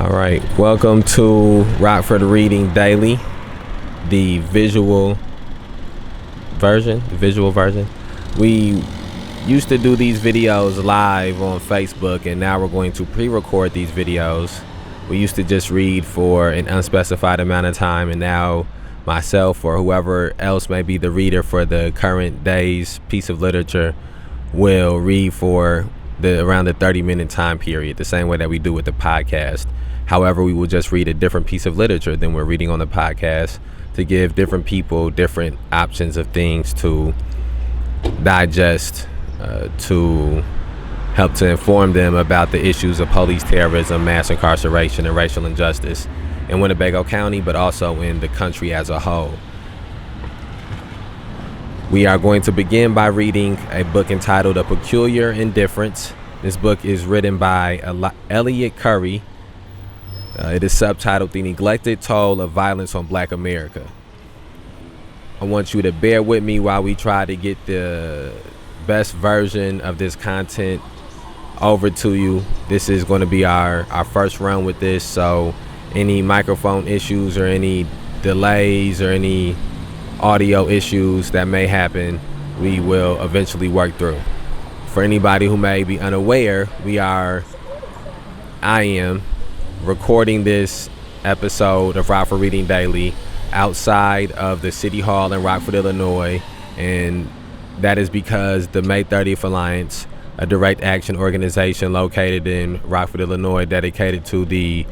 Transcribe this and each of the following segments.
All right, welcome to Rockford Reading Daily, the visual version. We used to do these videos live on Facebook, and now we're going to pre-record these videos. We used to just read for an unspecified amount of time, and now myself or whoever else may be the reader for the current day's piece of literature will read for around the 30-minute time period, the same way that we do with the podcast. However, we will just read a different piece of literature than we're reading on the podcast to give different people different options of things to digest, to help to inform them about the issues of police terrorism, mass incarceration, and racial injustice in Winnebago County, but also in the country as a whole. We are going to begin by reading a book entitled A Peculiar Indifference. This book is written by Elliot Curry. It is subtitled The Neglected Toll of Violence on Black America. I want you to bear with me while we try to get the best version of this content over to you. This is going to be our first run with this, so any microphone issues or any delays or any audio issues that may happen, we will eventually work through. For anybody who may be unaware, I am recording this episode of Rockford Reading Daily outside of the City Hall in Rockford, Illinois, and that is because the May 30th Alliance, a direct action organization located in Rockford, Illinois, dedicated to the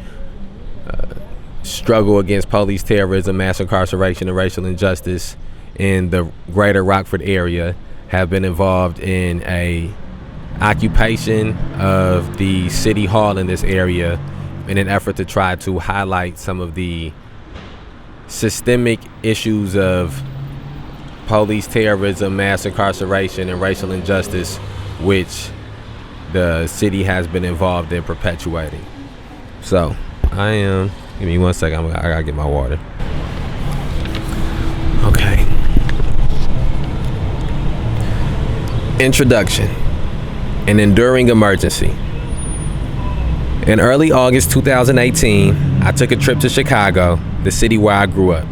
struggle against police terrorism, mass incarceration, and racial injustice in the greater Rockford area, have been involved in a occupation of the City Hall in this area in an effort to try to highlight some of the systemic issues of police terrorism, mass incarceration, and racial injustice, which the city has been involved in perpetuating. So give me 1 second, I gotta get my water. Okay. Introduction. An enduring emergency. In early August 2018, I took a trip to Chicago, the city where I grew up.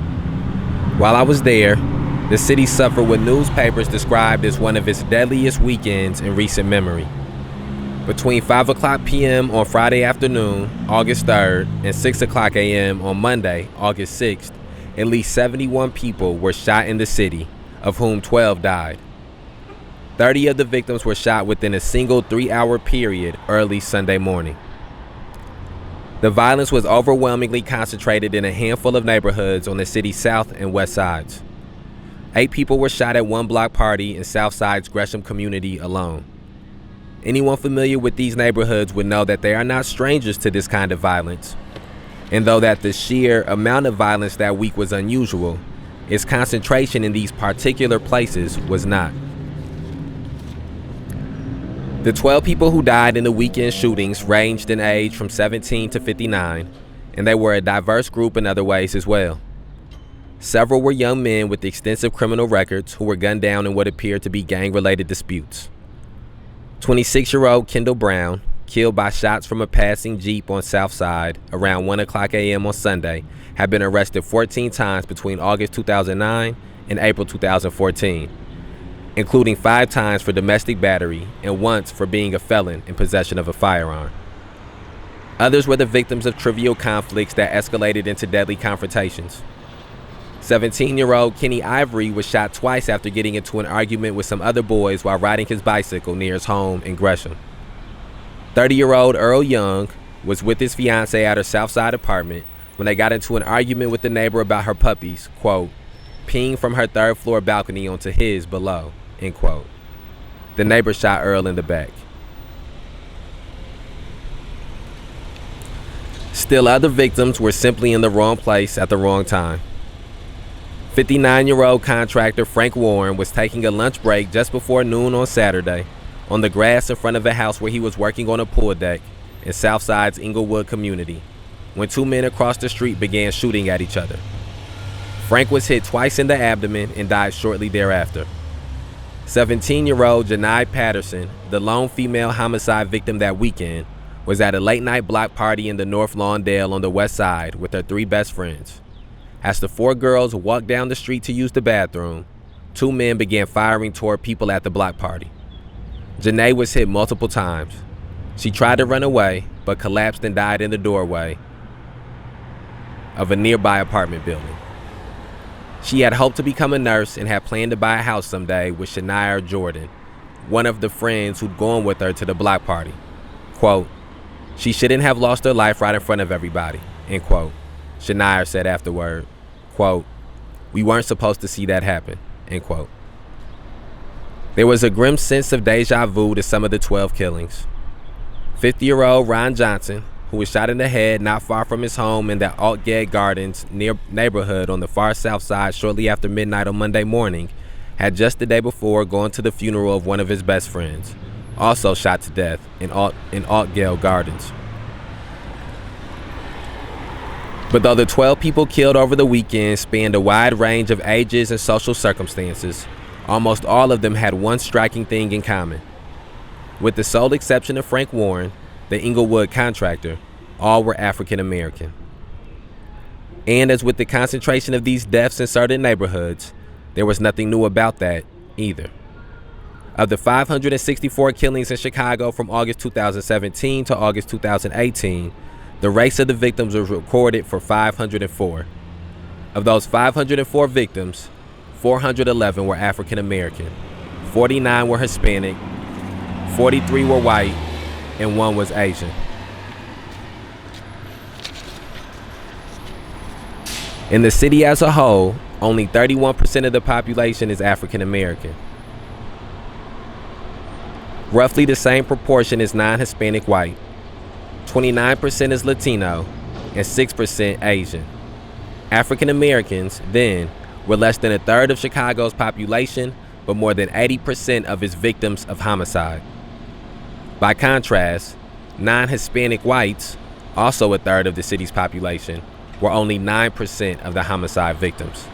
While I was there, the city suffered what newspapers described as one of its deadliest weekends in recent memory. Between 5:00 p.m. on Friday afternoon, August 3rd, and 6:00 a.m. on Monday, August 6th, at least 71 people were shot in the city, of whom 12 died. 30 of the victims were shot within a single 3-hour period early Sunday morning. The violence was overwhelmingly concentrated in a handful of neighborhoods on the city's south and west sides. 8 people were shot at one block party in Southside's Gresham community alone. Anyone familiar with these neighborhoods would know that they are not strangers to this kind of violence. And though that the sheer amount of violence that week was unusual, its concentration in these particular places was not. The 12 people who died in the weekend shootings ranged in age from 17 to 59, and they were a diverse group in other ways as well. Several were young men with extensive criminal records who were gunned down in what appeared to be gang-related disputes. 26-year-old Kendall Brown, killed by shots from a passing Jeep on Southside around 1:00 a.m. on Sunday, had been arrested 14 times between August 2009 and April 2014, including 5 times for domestic battery and once for being a felon in possession of a firearm. Others were the victims of trivial conflicts that escalated into deadly confrontations. 17-year-old Kenny Ivory was shot twice after getting into an argument with some other boys while riding his bicycle near his home in Gresham. 30-year-old Earl Young was with his fiancée at her Southside apartment when they got into an argument with the neighbor about her puppies, quote, peeing from her 3rd floor balcony onto his below, end quote. The neighbor shot Earl in the back. Still other victims were simply in the wrong place at the wrong time. 59-year-old contractor Frank Warren was taking a lunch break just before noon on Saturday on the grass in front of a house where he was working on a pool deck in Southside's Inglewood community when 2 men across the street began shooting at each other. Frank was hit twice in the abdomen and died shortly thereafter. 17-year-old Janai Patterson, the lone female homicide victim that weekend, was at a late-night block party in the North Lawndale on the west side with her 3 best friends. As the 4 girls walked down the street to use the bathroom, 2 men began firing toward people at the block party. Janae was hit multiple times. She tried to run away, but collapsed and died in the doorway of a nearby apartment building. She had hoped to become a nurse and had planned to buy a house someday with Shania Jordan, one of the friends who'd gone with her to the block party. Quote, "She shouldn't have lost her life right in front of everybody," end quote. Shania said afterward, quote, "We weren't supposed to see that happen," end quote. There was a grim sense of deja vu to some of the 12 killings. 50-year-old Ron Johnson, who was shot in the head not far from his home in the Altgate Gardens neighborhood on the far south side shortly after midnight on Monday morning, had just the day before gone to the funeral of one of his best friends, also shot to death in Altgate Gardens. But though the 12 people killed over the weekend spanned a wide range of ages and social circumstances, almost all of them had one striking thing in common. With the sole exception of Frank Warren, the Inglewood contractor, all were African American. And as with the concentration of these deaths in certain neighborhoods, there was nothing new about that either. Of the 564 killings in Chicago from August 2017 to August 2018, the race of the victims was recorded for 504. Of those 504 victims, 411 were African American, 49 were Hispanic, 43 were white, and 1 was Asian. In the city as a whole, only 31% of the population is African American. Roughly the same proportion is non-Hispanic white. 29% is Latino, and 6% Asian. African Americans, then, were less than a third of Chicago's population, but more than 80% of its victims of homicide. By contrast, non-Hispanic whites, also a third of the city's population, were only 9% of the homicide victims.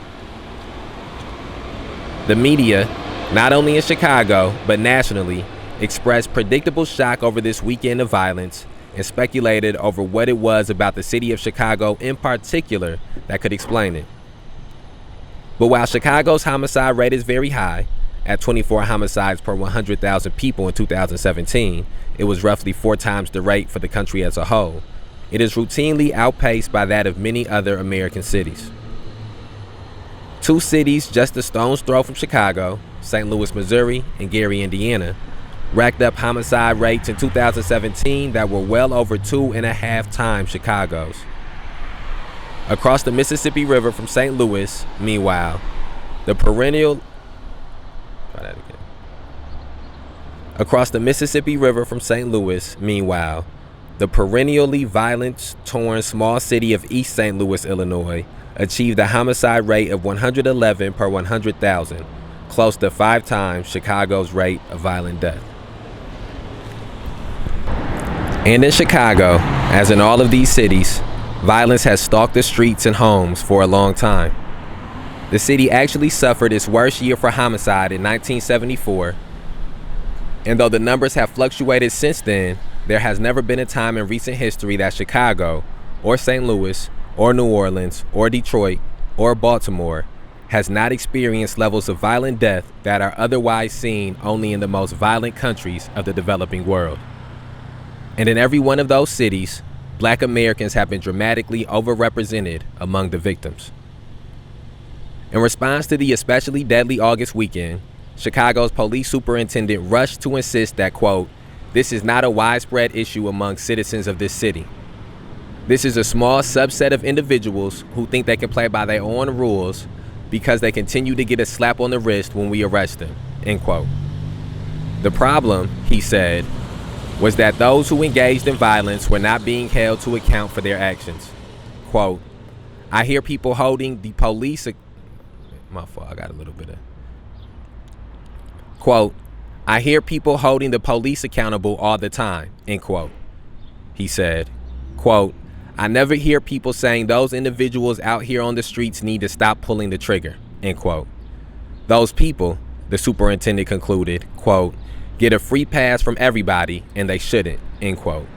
The media, not only in Chicago, but nationally, expressed predictable shock over this weekend of violence and speculated over what it was about the city of Chicago in particular that could explain it. But while Chicago's homicide rate is very high, at 24 homicides per 100,000 people in 2017, it was roughly 4 times the rate for the country as a whole. It is routinely outpaced by that of many other American cities. 2 cities just a stone's throw from Chicago, St. Louis, Missouri, and Gary, Indiana, racked up homicide rates in 2017 that were well over 2.5 times Chicago's. Across the Mississippi River from St. Louis, meanwhile, Across the Mississippi River from St. Louis, meanwhile, the perennially violence-torn small city of East St. Louis, Illinois, achieved a homicide rate of 111 per 100,000, close to 5 times Chicago's rate of violent death. And in Chicago, as in all of these cities, violence has stalked the streets and homes for a long time. The city actually suffered its worst year for homicide in 1974, and though the numbers have fluctuated since then, there has never been a time in recent history that Chicago, or St. Louis, or New Orleans, or Detroit, or Baltimore has not experienced levels of violent death that are otherwise seen only in the most violent countries of the developing world. And in every one of those cities, Black Americans have been dramatically overrepresented among the victims. In response to the especially deadly August weekend, Chicago's police superintendent rushed to insist that, quote, "This is not a widespread issue among citizens of this city. This is a small subset of individuals who think they can play by their own rules because they continue to get a slap on the wrist when we arrest them," end quote. The problem, he said, was that those who engaged in violence were not being held to account for their actions. Quote, "I hear people holding the police..." Quote, "I hear people holding the police accountable all the time," end quote. He said, quote, "I never hear people saying those individuals out here on the streets need to stop pulling the trigger," end quote. "Those people," the superintendent concluded, quote, "get a free pass from everybody and they shouldn't," end quote.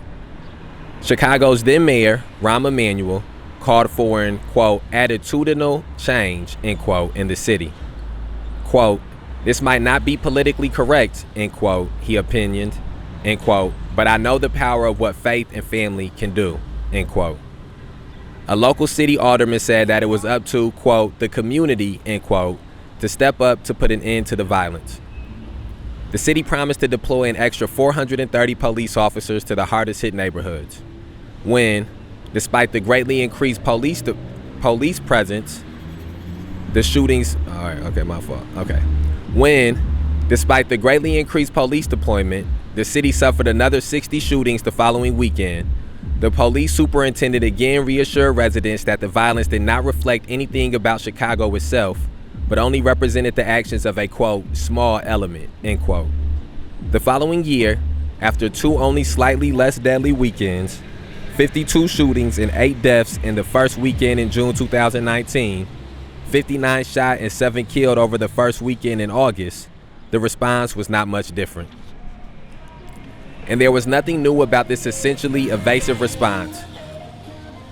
Chicago's then mayor, Rahm Emanuel, called for an, quote, attitudinal change, end quote, in the city. Quote, this might not be politically correct, end quote, he opinioned, end quote, but I know the power of what faith and family can do, end quote. A local city alderman said that it was up to, quote, the community, end quote, to step up to put an end to the violence. The city promised to deploy an extra 430 police officers to the hardest hit neighborhoods. When, despite the greatly increased police presence, the shootings, When, despite the greatly increased police deployment, the city suffered another 60 shootings the following weekend, the police superintendent again reassured residents that the violence did not reflect anything about Chicago itself, but only represented the actions of a, quote, small element, end quote. The following year, after two only slightly less deadly weekends, 52 shootings and 8 deaths in the first weekend in June 2019, 59 shot and 7 killed over the first weekend in August, the response was not much different. And there was nothing new about this essentially evasive response.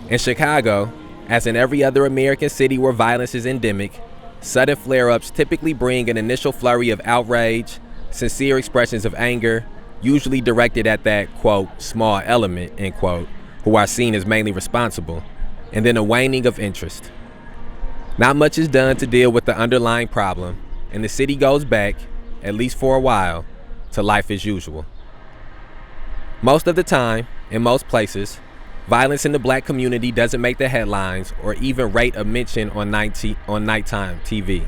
In Chicago, as in every other American city where violence is endemic, sudden flare-ups typically bring an initial flurry of outrage, sincere expressions of anger, usually directed at that, quote, small element, end quote, who are seen as mainly responsible, and then a waning of interest. Not much is done to deal with the underlying problem, and the city goes back, at least for a while, to life as usual. Most of the time, in most places, violence in the black community doesn't make the headlines or even rate a mention on nighttime TV.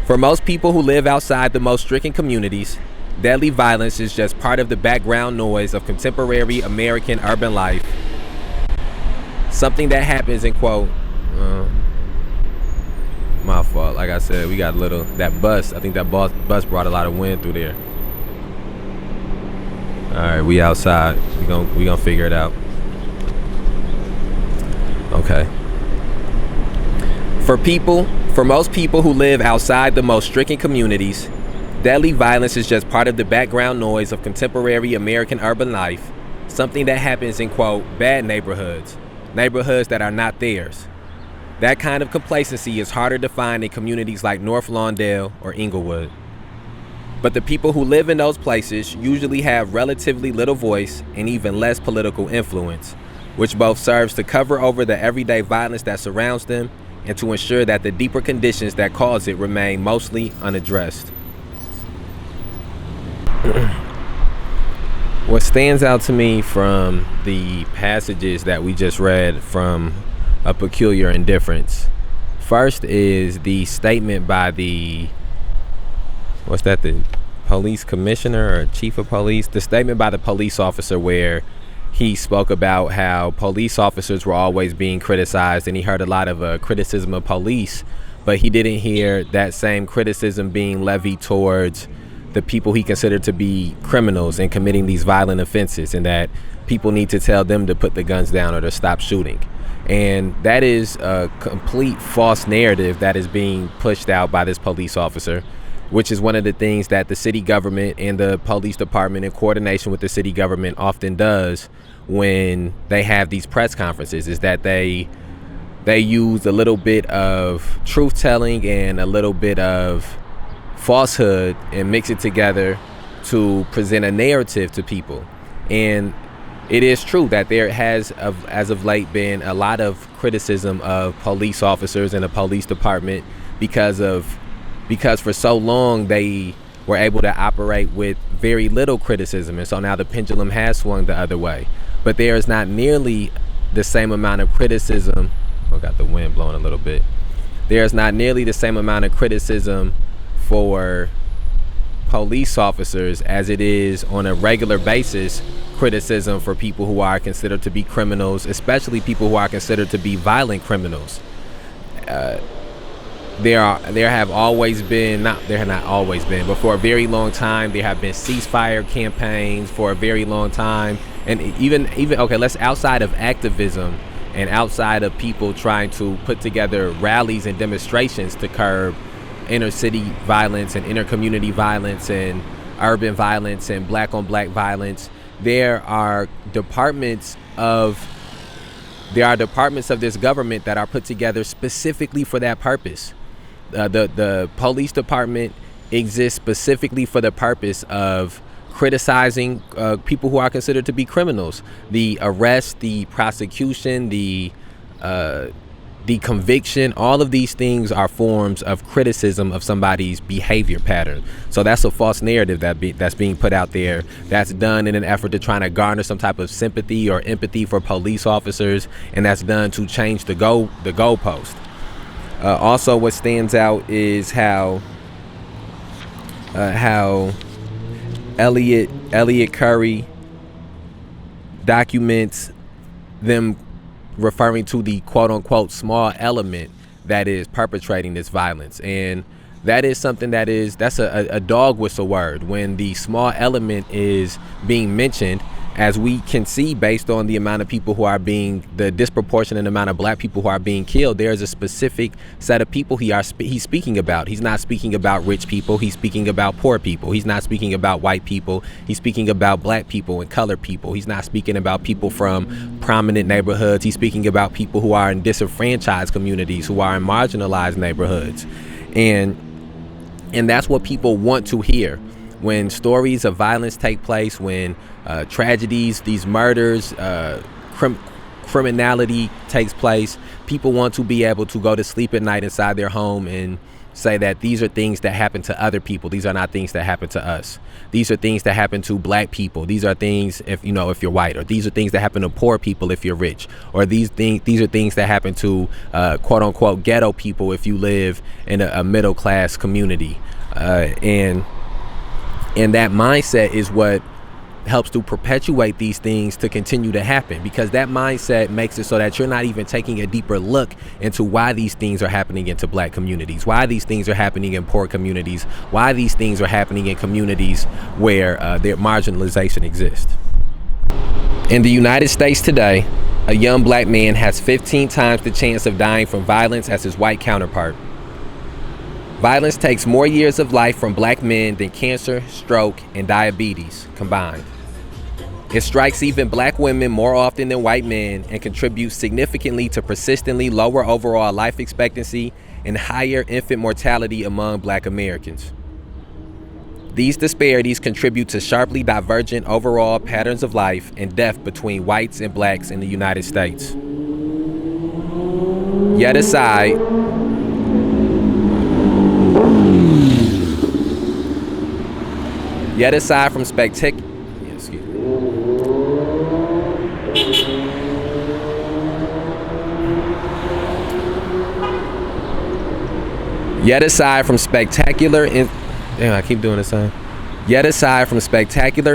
For most people who live outside the most stricken communities, deadly violence is just part of the background noise of contemporary American urban life. Something that happens in, quote, my fault, like I said, we got that bus, I think that bus brought a lot of wind through there. All right, we outside. We gonna figure it out. Okay. For most people who live outside the most stricken communities, deadly violence is just part of the background noise of contemporary American urban life, something that happens in, quote, bad neighborhoods that are not theirs. That kind of complacency is harder to find in communities like North Lawndale or Inglewood. But the people who live in those places usually have relatively little voice and even less political influence, which both serves to cover over the everyday violence that surrounds them and to ensure that the deeper conditions that cause it remain mostly unaddressed. What stands out to me from the passages that we just read from A Peculiar Indifference, first is the statement by the police commissioner or chief of police, the statement by the police officer where he spoke about how police officers were always being criticized, and he heard a lot of criticism of police, but he didn't hear that same criticism being levied towards the people he considered to be criminals and committing these violent offenses, and that people need to tell them to put the guns down or to stop shooting. And that is a complete false narrative that is being pushed out by this police officer, which is one of the things that the city government and the police department in coordination with the city government often does when they have these press conferences, is that they use a little bit of truth telling and a little bit of falsehood and mix it together to present a narrative to people. And it is true that there has, as of late, been a lot of criticism of police officers and the police department because for so long they were able to operate with very little criticism, and so now the pendulum has swung the other way. But there is not nearly the same amount of criticism. Got the wind blowing a little bit. There is not nearly the same amount of criticism for police officers as it is on a regular basis criticism for people who are considered to be criminals, especially people who are considered to be violent criminals. There have always been, but for a very long time, there have been ceasefire campaigns for a very long time. And even let's outside of activism and outside of people trying to put together rallies and demonstrations to curb inner city violence and inner community violence and urban violence and black on black violence, there are departments of this government that are put together specifically for that purpose. The police department exists specifically for the purpose of criticizing people who are considered to be criminals. The arrest, the prosecution, the conviction, all of these things are forms of criticism of somebody's behavior pattern. So that's a false narrative that's being put out there, that's done in an effort to try to garner some type of sympathy or empathy for police officers, and that's done to change the goalpost. Also, what stands out is how Elliot Curry documents them referring to the quote-unquote small element that is perpetrating this violence. And that is something that's a dog whistle word when the small element is being mentioned. As we can see, based on the amount of people the disproportionate amount of black people who are being killed, there's a specific set of people he's speaking about. He's not speaking about rich people. He's speaking about poor people. He's not speaking about white people. He's speaking about black people and colored people. He's not speaking about people from prominent neighborhoods. He's speaking about people who are in disenfranchised communities, who are in marginalized neighborhoods. And that's what people want to hear. When stories of violence take place, when tragedies, these murders, criminality takes place, people want to be able to go to sleep at night inside their home and say that these are things that happen to other people. These are not things that happen to us. These are things that happen to black people. These are things if you're white, or these are things that happen to poor people if you're rich, or these are things that happen to quote unquote ghetto people if you live in a middle class community. And that mindset is what helps to perpetuate these things to continue to happen, because that mindset makes it so that you're not even taking a deeper look into why these things are happening into black communities, why these things are happening in poor communities, why these things are happening in communities where their marginalization exists. In the United States today, a young black man has 15 times the chance of dying from violence as his white counterpart. Violence takes more years of life from black men than cancer, stroke, and diabetes combined. It strikes even black women more often than white men and contributes significantly to persistently lower overall life expectancy and higher infant mortality among black Americans. These disparities contribute to sharply divergent overall patterns of life and death between whites and blacks in the United States. Yet aside from spectacular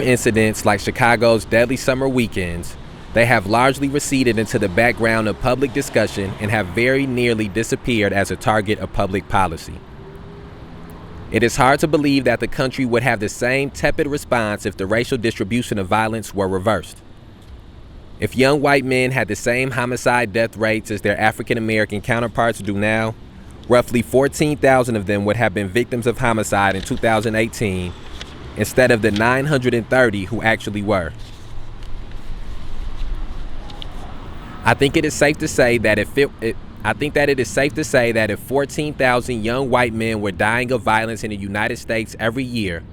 incidents like Chicago's deadly summer weekends, they have largely receded into the background of public discussion and have very nearly disappeared as a target of public policy. It is hard to believe that the country would have the same tepid response if the racial distribution of violence were reversed. If young white men had the same homicide death rates as their African American counterparts do now, roughly 14,000 of them would have been victims of homicide in 2018 instead of the 930 who actually were. I think it is safe to say that if 14,000 young white men were dying of violence in the United States every year,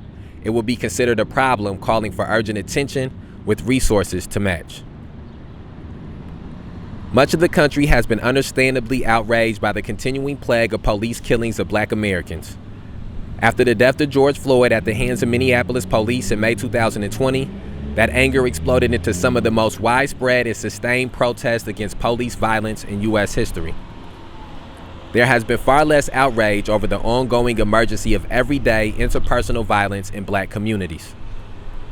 it would be considered a problem calling for urgent attention with resources to match. Much of the country has been understandably outraged by the continuing plague of police killings of black Americans. After the death of George Floyd at the hands of Minneapolis police in May 2020, that anger exploded into some of the most widespread and sustained protests against police violence in U.S. history. There has been far less outrage over the ongoing emergency of everyday interpersonal violence in black communities.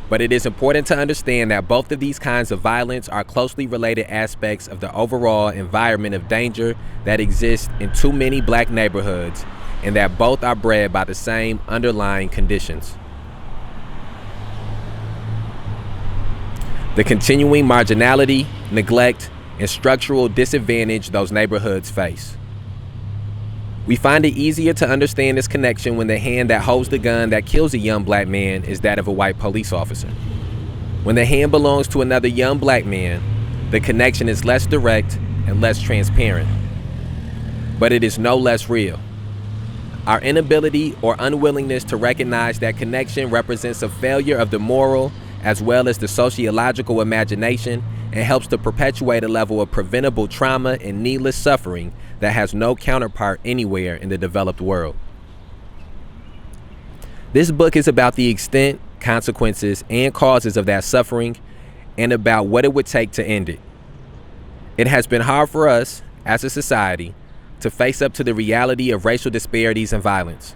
But it is important to understand that both of these kinds of violence are closely related aspects of the overall environment of danger that exists in too many black neighborhoods, and that both are bred by the same underlying conditions. The continuing marginality, neglect, and structural disadvantage those neighborhoods face. We find it easier to understand this connection when the hand that holds the gun that kills a young black man is that of a white police officer. When the hand belongs to another young black man, the connection is less direct and less transparent, but it is no less real. Our inability or unwillingness to recognize that connection represents a failure of the moral as well as the sociological imagination and helps to perpetuate a level of preventable trauma and needless suffering that has no counterpart anywhere in the developed world. This book is about the extent, consequences, and causes of that suffering and about what it would take to end it. It has been hard for us, as a society, to face up to the reality of racial disparities and violence.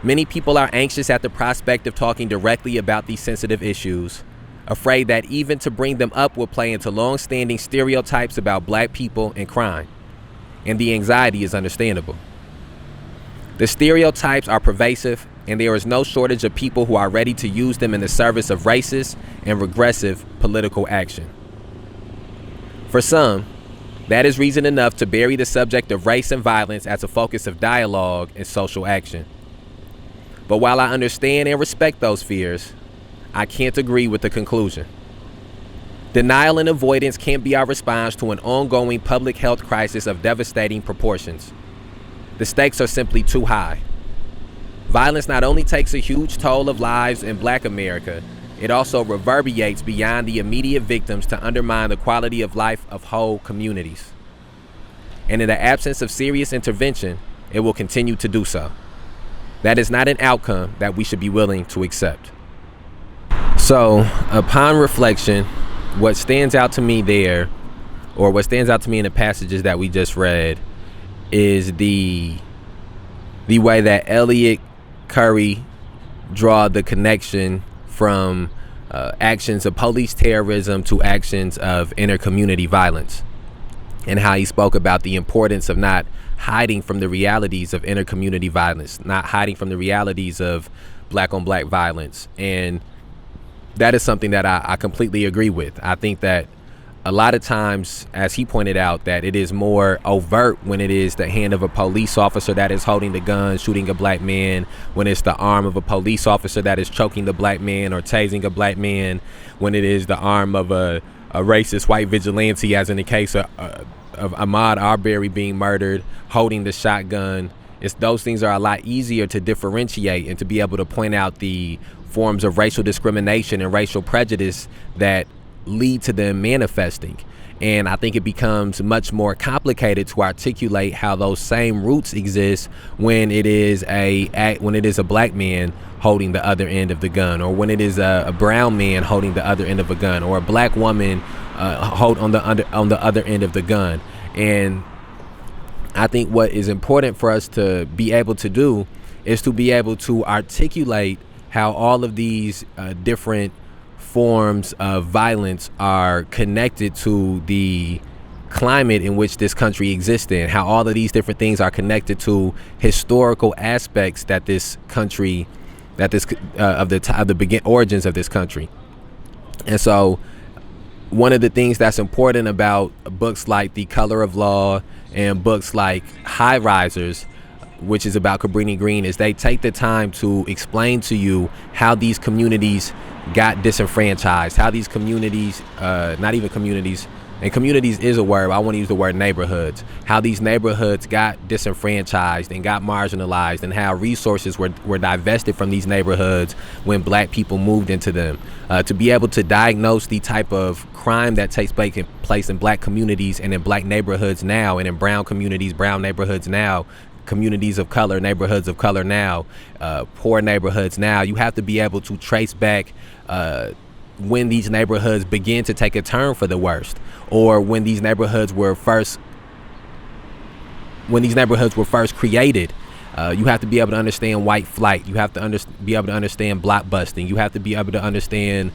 Many people are anxious at the prospect of talking directly about these sensitive issues, afraid that even to bring them up will play into long-standing stereotypes about black people and crime, and the anxiety is understandable. The stereotypes are pervasive, and there is no shortage of people who are ready to use them in the service of racist and regressive political action. For some, that is reason enough to bury the subject of race and violence as a focus of dialogue and social action. But while I understand and respect those fears, I can't agree with the conclusion. Denial and avoidance can't be our response to an ongoing public health crisis of devastating proportions. The stakes are simply too high. Violence not only takes a huge toll of lives in Black America, it also reverberates beyond the immediate victims to undermine the quality of life of whole communities. And in the absence of serious intervention, it will continue to do so. That is not an outcome that we should be willing to accept. So, upon reflection, what stands out to me there, or what stands out to me in the passages that we just read, is the way that Elliot Curry draw the connection from actions of police terrorism to actions of inter-community violence, and how he spoke about the importance of not hiding from the realities of inter-community violence, not hiding from the realities of black-on-black violence. And that is something that I completely agree with. I think that a lot of times, as he pointed out, that it is more overt when it is the hand of a police officer that is holding the gun, shooting a black man, when it's the arm of a police officer that is choking the black man or tasing a black man, when it is the arm of a racist white vigilante, as in the case of Ahmaud Arbery being murdered, holding the shotgun. Those things are a lot easier to differentiate and to be able to point out the forms of racial discrimination and racial prejudice that lead to them manifesting. And I think it becomes much more complicated to articulate how those same roots exist when it is a black man holding the other end of the gun, or when it is a brown man holding the other end of a gun, or a black woman on the other end of the gun. And I think what is important for us to be able to do is to be able to articulate how all of these different forms of violence are connected to the climate in which this country exists in, how all of these different things are connected to historical aspects that this country, of the origins of this country. And so one of the things that's important about books like The Color of Law and books like High Risers, which is about Cabrini Green, is they take the time to explain to you how these communities got disenfranchised, how these communities, not even communities, and communities is a word, I want to use the word neighborhoods, how these neighborhoods got disenfranchised and got marginalized, and how resources were divested from these neighborhoods when black people moved into them. To be able to diagnose the type of crime that takes place in black communities and in black neighborhoods now, and in brown communities, brown neighborhoods now, communities of color, neighborhoods of color now, poor neighborhoods now, you have to be able to trace back when these neighborhoods begin to take a turn for the worst, or when these neighborhoods were first created. You have to be able to understand white flight. You have to be able to understand block busting. You have to be able to understand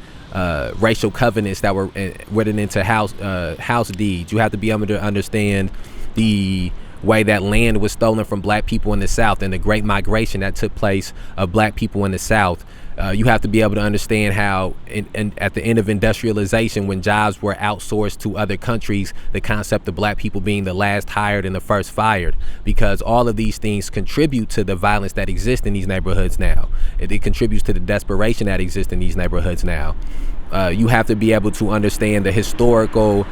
racial covenants that were written into house deeds. You have to be able to understand the way that land was stolen from black people in the South and the great migration that took place of black people in the South. You have to be able to understand how at the end of industrialization, when jobs were outsourced to other countries, the concept of black people being the last hired and the first fired, because all of these things contribute to the violence that exists in these neighborhoods now. It contributes to the desperation that exists in these neighborhoods now. you have to be able to understand the historical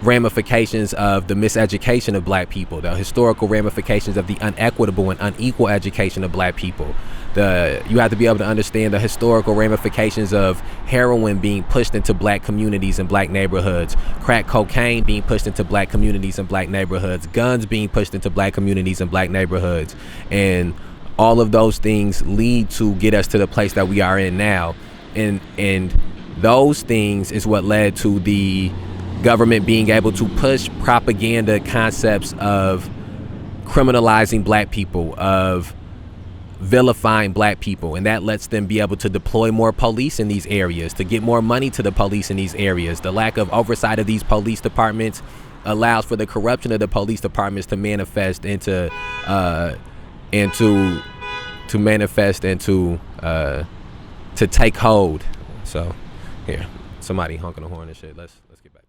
ramifications of the miseducation of black people, the historical ramifications of the unequitable and unequal education of black people. You have to be able to understand the historical ramifications of heroin being pushed into black communities and black neighborhoods, crack cocaine being pushed into black communities and black neighborhoods, guns being pushed into black communities and black neighborhoods. And all of those things lead to get us to the place that we are in now. And those things is what led to the government being able to push propaganda concepts of criminalizing black people, of vilifying black people, and that lets them be able to deploy more police in these areas, to get more money to the police in these areas. The lack of oversight of these police departments allows for the corruption of the police departments to manifest into to take hold. So here, somebody honking the horn and shit. Let's get back.